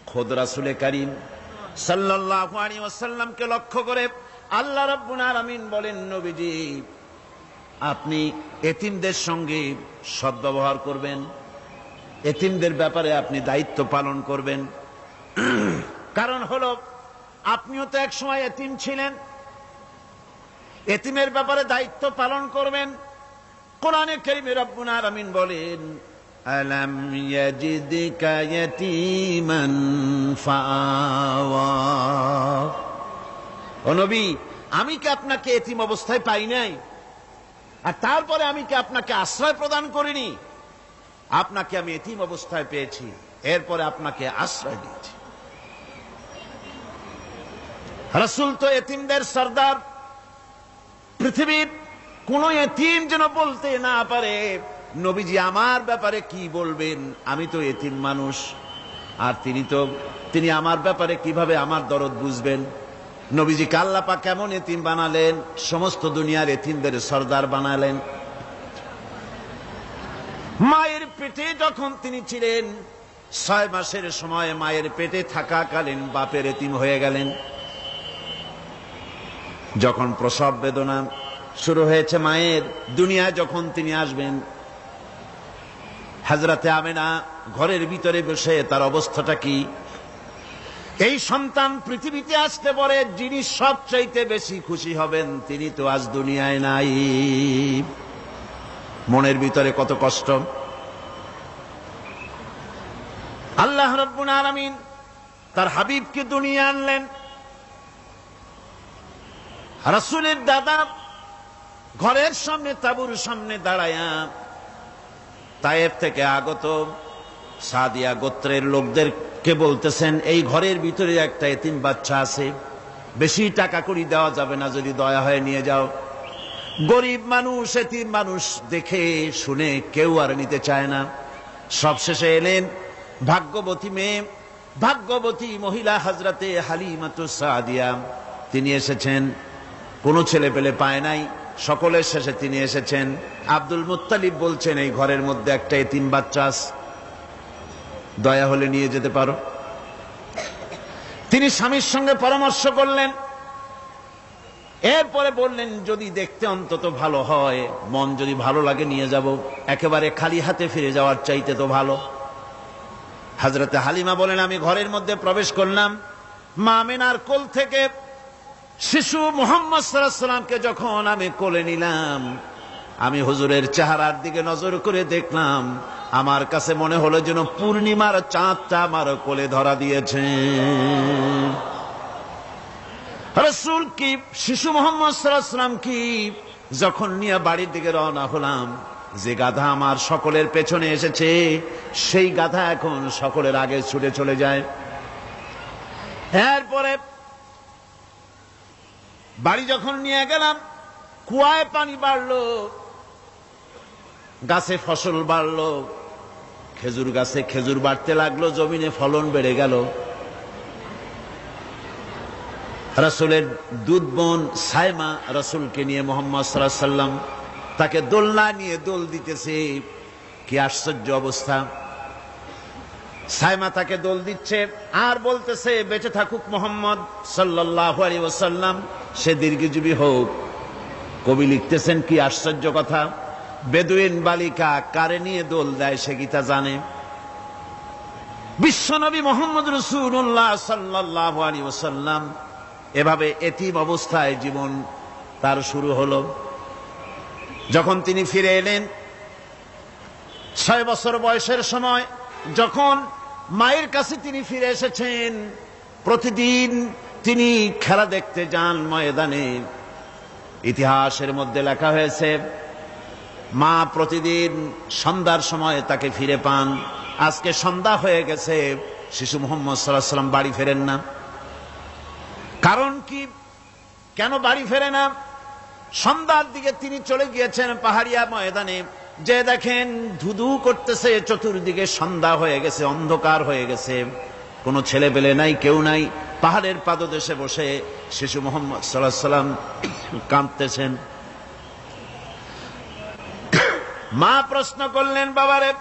খোদ রাসূলে কারীম সাল্লাল্লাহু আলাইহি ওয়াসাল্লামকে লক্ষ্য করে আল্লাহ রাব্বুল আলামিন বলেন, নবীজি আপনি এতিমদের সঙ্গে সদ্ব্যবহার করবেন, এতিমদের ব্যাপারে আপনি দায়িত্ব পালন করবেন। কারণ হলো আপনিও তো এক সময় এতিম ছিলেন, এতিমের ব্যাপারে দায়িত্ব পালন করবেন। কোরআনে কারীমে রব্বুল আলামিন বলেন, আলাম ইয়াজিদকা ইয়াতীমান ফাআওয়া। ও নবী, আমি কি আপনাকে এতিম অবস্থায় পাই নাই? আর তারপরে আমি কি আপনাকে আশ্রয় প্রদান করিনি? আপনাকে আমি এতিম অবস্থায় পেয়েছি, এরপরে আপনাকে আশ্রয় দিয়েছি। রাসূল তো এতিমদের সরদার। পৃথিবীর কোন এতিম যেন বলতে না পারে, নবীজি আমার ব্যাপারে কি বলবেন, আমি তো এতিম মানুষ, আর তিনি আমার ব্যাপারে কিভাবে আমার দরদ বুঝবেন। নবীজিকে আল্লাহ পাক কেমন এতিম বানালেন, সমস্ত দুনিয়ার এতিমদের সরদার বানালেন। মায়ের পেটে যখন তিনি ছিলেন, 6 মাসের সময় মায়ের পেটে থাকাকালীন বাপের এতিম হয়ে গেলেন। যখন প্রসব বেদনা শুরু হয়েছে মায়ের, দুনিয়ায় যখন তিনি আসবেন, হযরতে আমেনা ঘরের ভিতরে বসে তার অবস্থাটা কি? এই সন্তান পৃথিবীতে আসতে পরে যিনি সবচাইতে বেশি খুশি হবেন, তিনি তো আজ দুনিয়ায় নাই। মনের ভিতরে কত কষ্ট। আল্লাহ রাব্বুল আলামিন তার হাবিবকে দুনিয়া আনলেন। রাসূলের দাদা ঘরের সামনে, তাঁবুর সামনে দাঁড়ায়া তায়েফ থেকে আগত সাদিয়া গোত্রের লোকদেরকে বলতেছেন, এই ঘরের ভিতরে একটা এতিম বাচ্চা আছে, বেশি টাকা কড়ি দেওয়া যাবে না, যদি দয়া হয় নিয়ে যাও। গরিব মানুষ, এতিম মানুষ দেখে শুনে কেউ আর নিতে চায় না। সবশেষে এলেন ভাগ্যবতী মেয়ে, ভাগ্যবতী মহিলা হযরতে হালিমাতুস সাদিয়া। তিনি এসেছেন, কোনো ছেলে পেলে পায় নাই, সকলের শেষে তিনি এসেছেন। আব্দুল মুত্তালিব বলছেন, এই ঘরের মধ্যে একটা এতিম বাচ্চা আছে, দয়া হলে নিয়ে যেতে পারো। তিনি স্বামীর সঙ্গে পরামর্শ করলেন, এরপরে বললেন, যদি দেখতে অন্তত ভালো হয়, মন যদি ভালো লাগে নিয়ে যাব, একেবারে খালি হাতে ফিরে যাওয়ার চাইতে তো ভালো। হযরতে হালিমা বলেন, আমি ঘরের মধ্যে প্রবেশ করলাম, মা আমেনার কোল থেকে শিশু মুহাম্মদ সাল্লাল্লাহু আলাইহি ওয়াসাল্লামকে যখন আমি কোলে নিলাম, আমি হুজুরের চেহারার দিকে নজর করে দেখলাম, আমার কাছে মনে হলো যেন পূর্ণিমার চাঁদটা আমার কোলে ধরা দিয়েছে। রাসূল কি, শিশু মুহাম্মদ সাল্লাল্লাহু আলাইহি ওয়াসাল্লাম কি, যখন নিয়ে বাড়ির দিকে রওনা হলাম, যে গাধা আমার সকলের পেছনে এসেছে, সেই গাধা এখন সকলের আগে ছুটে চলে যায়। এরপরে বাড়ি যখন নিয়ে গেলাম, কুয়ায় পানি বাড়লো, গাছে ফসল বাড়লো, খেজুর গাছে খেজুর বাড়তে লাগলো, জমিনে ফলন বেড়ে গেল। রাসূলের দুধ বোন সায়মা রাসূলকে নিয়ে মুহাম্মদ সাল্লাল্লাহু আলাইহি ওয়াসাল্লাম তাকে দোলনা নিয়ে দোল দিতেছে। কি আশ্চর্য অবস্থা! সায়মা তাকে দোল দিচ্ছে আর বলতেছে, বেঁচে থাকুক মুহাম্মদ সাল্লাল্লাহু আলাইহি ওয়াসাল্লাম, সে দীর্ঘজীবী হোক। কবি লিখতেছেন, কি আশ্চর্য কথা! বেদুইন বালিকা কারে নিয়ে দোল দেয় সে কি তা জানে? বিশ্বনবী মুহাম্মদ রাসূলুল্লাহ সাল্লাল্লাহু আলাইহি ওয়াসাল্লাম এভাবে এতিম অবস্থায় জীবন তার শুরু হলো। যখন তিনি ফিরে এলেন 6 বছর বয়সের সময়, যখন মায়ের কাছে তিনি ফিরে এসেছেন, প্রতিদিন তিনি খেলা দেখতে যান ময়দানে। ইতিহাসের মধ্যে লেখা হয়েছে, মা প্রতিদিন সন্ধ্যার সময় তাকে ফিরে পান। আজকে সন্ধ্যা হয়ে গেছে, শিশু মুহাম্মদ সাল্লাল্লাহু আলাইহি ওয়াসাল্লাম বাড়ি ফেরেন না। কারণ কি, কেন বাড়ি ফেরে না? সন্ধ্যার দিকে তিনি চলে গিয়েছেন পাহাড়িয়া ময়দানে, যে দেখেন ধুধু করতেছে চতুর্দিকে, সন্ধ্যা হয়ে গেছে, অন্ধকার হয়ে গেছে, কোনো ছেলে পেলে নাই, কেউ নাই। পাহাড়ের পাদদেশে বসে শিশু মুহাম্মদ সাল্লাল্লাহু আলাইহি ওয়াসাল্লাম কাঁদতেছেন। মা প্রশ্ন করলেন, বাবারে,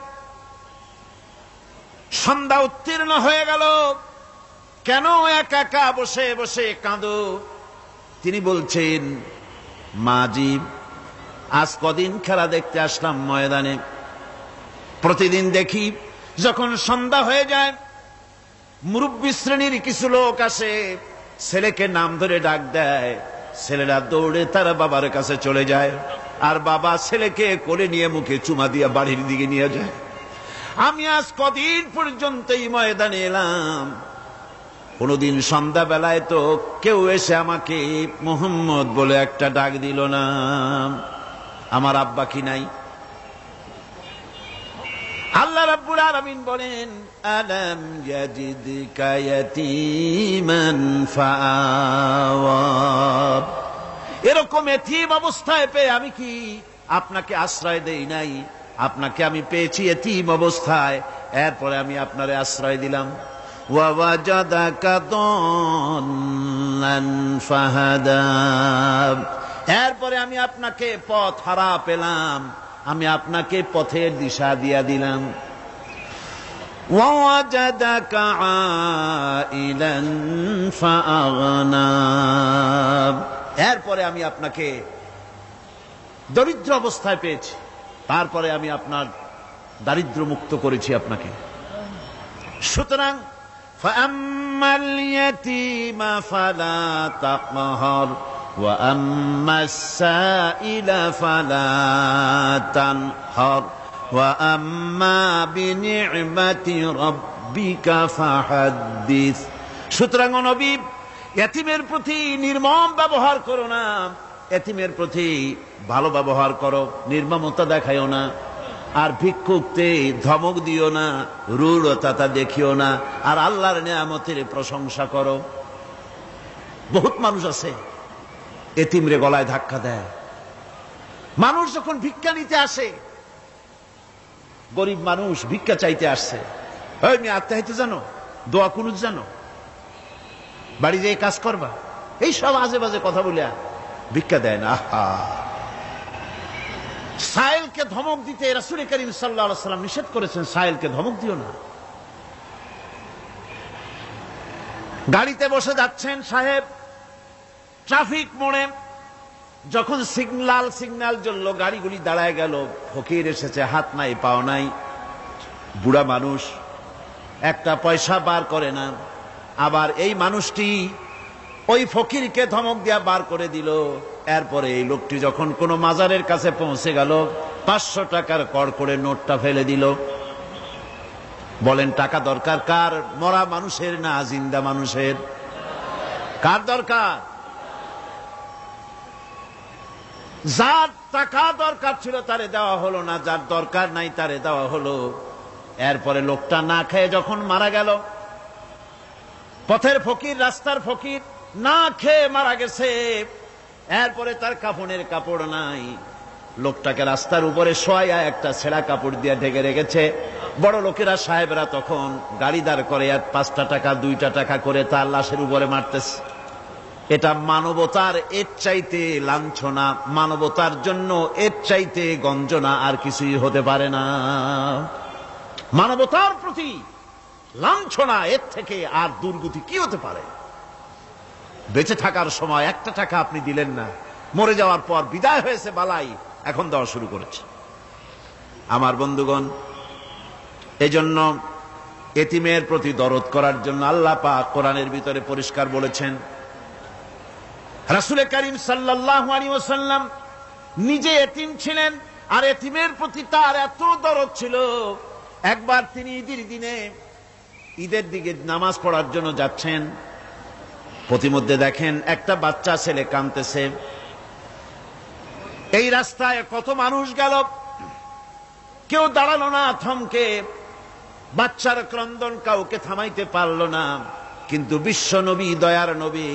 সন্ধ্যা উত্তীর্ণ হয়ে গেল, কেন একা একা বসে বসে কাঁদো? তিনি বলছেন, মাজি, আজ কদিন খেলা দেখতে আসলাম ময়দানে। প্রতিদিন দেখি যখন সন্ধ্যা হয়ে যায়, মুরব্বী শ্রেণীর কিছু লোক আসে, ছেলেকে নাম ধরে ডাক দেয়, ছেলেরা দৌড়ে তারা বাবার কাছে চলে যায়, আর বাবা ছেলেকে কোলে নিয়ে মুখে চুমা দিয়ে বাড়ির দিকে নিয়ে যায়। আমি আজ কদিন পর্যন্ত এই ময়দানে এলাম, কোনদিন সন্ধ্যাবেলায় তো কেউ এসে আমাকে মোহাম্মদ বলে একটা ডাক দিল না। আমার আব্বা কি নাই? আল্লাহ রাব্বুল আলামিন বলেন, আলাম ইয়াজিদকা ইয়াতীমান ফাআওয়া। এরকম এতিম অবস্থায় পেয়ে আমি কি আপনাকে আশ্রয় দেই নাই? আপনাকে আমি পেয়েছি এতিম অবস্থায়, এরপরে আমি আপনারে আশ্রয় দিলাম। ওয়া ওয়াজাদাকা দাল্লান ফাহাদা। এরপরে আমি আপনাকে পথ হারা পেলাম, আমি আপনাকে পথের দিশা দিয়া দিলাম। ওয়া ওয়াজাদাকা আইলান ফাআগনা। এরপরে আমি আপনাকে দরিদ্র অবস্থায় পেয়েছি, তারপরে আমি আপনার দারিদ্র মুক্ত করেছি আপনাকে। সুতরাং ফাআম্মাল ইয়াতীমা ফালা তাকহার ওয়া আম্মাস সাইলা ফালা তানহার ওয়া আম্মা বিনি'মাতি রাব্বিকা ফাহাদ্দিস। সুতরাং নবী, এতিমের প্রতি নির্মম ব্যবহার করো না, এতিমের প্রতি ভালো ব্যবহার করো, নির্মমতা দেখাইও না। আর ভিক্ষুকতে ধমক দিও না, রূঢ়তা দেখিও না, আর আল্লাহর নিয়ামতের প্রশংসা করো। বহুত মানুষ আছে এতিমরে গলায় ধাক্কা দেয়। মানুষ যখন ভিক্ষা নিতে আসে, গরিব মানুষ ভিক্ষা চাইতে আসছে, ওই মেয়ে আত্মাহিত জানো, দোয়া কুনুত জানো, বাড়ি যেয়ে কাজ করবা, এই সব আজে বাজে কথা বলিয়া ভিক্ষা দেয় না। সাইলকে ধমক দিতে রাসূল করিম সাল্লাল্লাহু আলাইহি ওয়াসাল্লাম নিষেধ করেছেন, সাইলকে ধমক দিও না। গাড়িতে বসে যাচ্ছেন সাহেব, ট্রাফিক মোড়ে যখন সিগন্যাল জ্বললো, গাড়িগুলি দাঁড়ায় গেল, ফকির এসেছে, হাত নাই পাও নাই, বুড়া মানুষ, একটা পয়সা বার করে না। আবার এই মানুষটি ওই ফকিরকে ধমক দিয়া বার করে দিল। এরপরে এই লোকটি যখন কোন মাজারের কাছে পৌঁছে গেল, 500 টাকার কড়কড়ে নোটটা ফেলে দিল। বলেন টাকা দরকার কার? মরা মানুষের না জিন্দা মানুষের? কার দরকার? যার টাকা দরকার ছিল তারে দেওয়া হলো না, যার দরকার নাই তারে দেওয়া হলো। এরপরে লোকটা না খেয়ে যখন মারা গেল, পথের ফকির, রাস্তার ফকির, না খেয়ে মারা গেছে। এরপরে তার কাফনের কাপড় নাই, লোকটাকে রাস্তার উপরে শোয়া একটা ছেঁড়া কাপড় দিয়ে ঢেকে রেখেছে। বড় লোকেরা, সাহেবরা তখন গাড়ি দাঁড় করে, আর 5টা টাকা 2টা টাকা করে তার লাশের উপরে মারতেছে। এটা মানবতার এর চাইতে লাঞ্ছনা, মানবতার জন্য এর চাইতে গঞ্জনা আর কিছুই হতে পারে না। মানবতার প্রতি লাঞ্ছনা এর থেকে আর দুর্গতি কি হতে পারে? বেঁচে থাকার সময় 1টা টাকা আপনি দিলেন না, মরে যাওয়ার পর বিদায় হয়েছে বালাই, এখন দেওয়া শুরু করেছে। আমার বন্ধুগণ, এজন্য এতিমের প্রতি দরদ করার জন্য আল্লাহ পাক কোরআনের ভিতরে পরিষ্কার বলেছেন। রাসূল করিম সাল্লাল্লাহু আলাইহি ওয়াসাল্লাম নিজে এতিম ছিলেন, আর এতিমের প্রতি তার এত দরদ ছিল, একবার তিনি ঈদের দিকে নামাজ পড়ার জন্য যাচ্ছেন। প্রতিমধ্যে দেখেন একটা বাচ্চা ছেলে কাঁদতেছে। এই রাস্তায় কত মানুষ গেল, কেউ দাঁড়ালো না থমকে, বাচ্চার ক্রন্দন কাউকে থামাইতে পারল না। কিন্তু বিশ্ব নবী, দয়ার নবী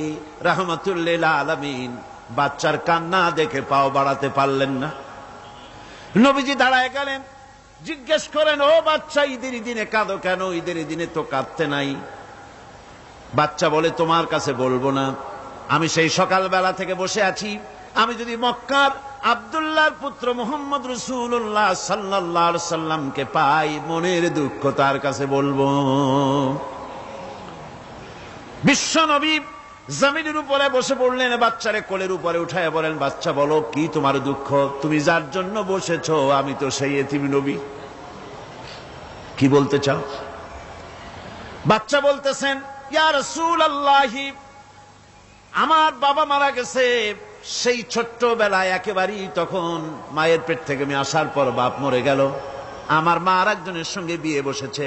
রাহমাতুল লিল আলামিন বাচ্চার কান্না দেখে পাও বাড়াতে পারলেন না। নবীজি দাঁড়ায় গেলেন, জিজ্ঞেস করেন, ও বাচ্চা, ঈদের দিনে কাঁদো কেন? ঈদের দিনে তো কাঁদতে নাই। বাচ্চা বলে, তোমার কাছে বলবো না, আমি সেই সকালবেলা থেকে বসে আছি, আমি যদি মক্কার আব্দুল্লাহর পুত্র মুহাম্মদ রাসূলুল্লাহ সাল্লাল্লাহু আলাইহি সাল্লামকে পাই, মনের দুঃখ তার কাছে বলবো। বিশ্ব নবী জমিনের উপরে বসে পড়লেন, বাচ্চারে কোলের উপরে উঠায় বলেন, বাচ্চা বলো কি তোমার দুঃখ, তুমি যার জন্য বসেছো আমি তো সেই এতিম নবী, কি বলতে চাও? বাচ্চা বলতেছেন, ইয়া রাসূলুল্লাহ, আমার বাবা মারা গেছে সেই ছোট্টবেলায়, একেবারেই তখন মায়ের পেট থেকে আমি আসার পর বাপ মরে গেল, আমার মা আর একজনের সঙ্গে বিয়ে বসেছে,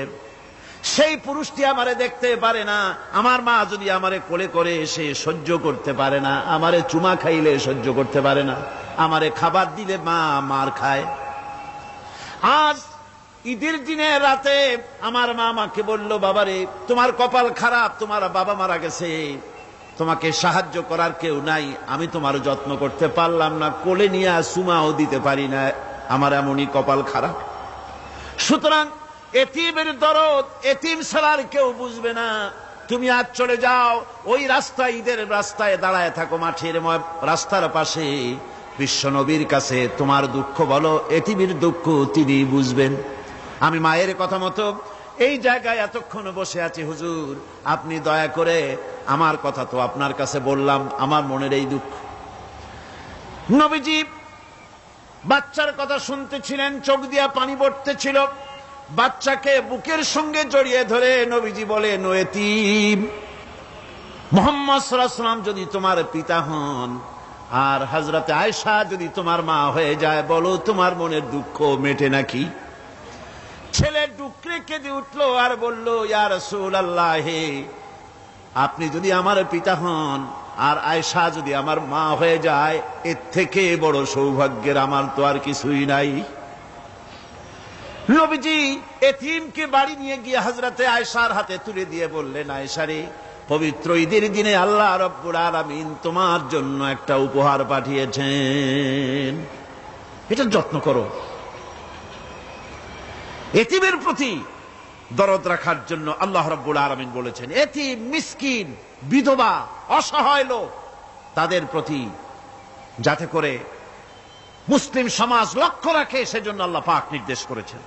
সেই পুরুষটি আমারে দেখতে পারে না, আমার মা যদি আমারে কোলে করে এসে সহ্য করতে পারে না, আমারে চুমা খাইলে সহ্য করতে পারে না, আমারে খাবার দিলে মা মার খায়। আজ ঈদের দিনে রাতে আমার মা আমাকে বলল, বাবারে তোমার কপাল খারাপ, তোমার বাবা মারা গেছে, তোমাকে সাহায্য করার কেউ নাই, আমি তোমার যত্ন করতে পারলাম না, কোলে নিয়ে চুমাও দিতে পারি না, আমার এমনই কপাল খারাপ। সুতরাং এতিমের দরদ এতিম ছাড়ার কেউ বুঝবে না, তুমি আজ চলে যাও, ওই রাস্তায়, ঈদের রাস্তায় দাঁড়ায় থাকো, মাঠের রাস্তার পাশে, বিশ্ব নবীর কাছে তোমার দুঃখ বলো, এতিমের দুঃখ তিনি বুঝবেন। আমি মায়ের কথা মতো এই জায়গায় এতক্ষণ বসে আছি, হুজুর আপনি দয়া করে, আমার কথা তো আপনার কাছে বললাম, আমার মনের এই দুঃখ। নবীজি বাচ্চার কথা শুনতেছিলেন, চোখ দিয়া পানি পড়তেছিল, বাচ্চাকে বুকের সঙ্গে জড়িয়ে ধরে নবীজি বলেন, ও এতিম, মুহাম্মদ সাল্লাল্লাহু আলাইহি ওয়াসাল্লাম যদি তোমার পিতা হন আর হযরতে আয়েশা যদি তোমার মা হয়ে যায়, বলো তোমার মনের দুঃখ মেটে নাকি? ছেলে ডুকরে কেঁদে উঠলো আর বলল, ইয়া রাসূলুল্লাহ, আপনি যদি আমার পিতা হন আর আয়েশা যদি আমার মা হয়ে যায়, এর থেকে বড় সৌভাগ্যের আমার তো আর কিছুই নাই। নবীজি এতিমকে বাড়ি নিয়ে গিয়ে হযরতে আয়েশার হাতে তুলে দিয়ে বললেন, আয়েশা রে, পবিত্র ঈদের দিনে আল্লাহ রাব্বুল আলামিন তোমার জন্য একটা উপহার পাঠিয়েছেন, এটা যত্ন করো। এতিমের প্রতি দরদ রাখার জন্য আল্লাহ রাব্বুল আলামিন বলেছেন, এতিম, মিসকিন, বিধবা, অসহায় লোক, তাদের প্রতি যাতে করে মুসলিম সমাজ লক্ষ্য রাখে, সেজন্য আল্লাহ পাক নির্দেশ করেছেন।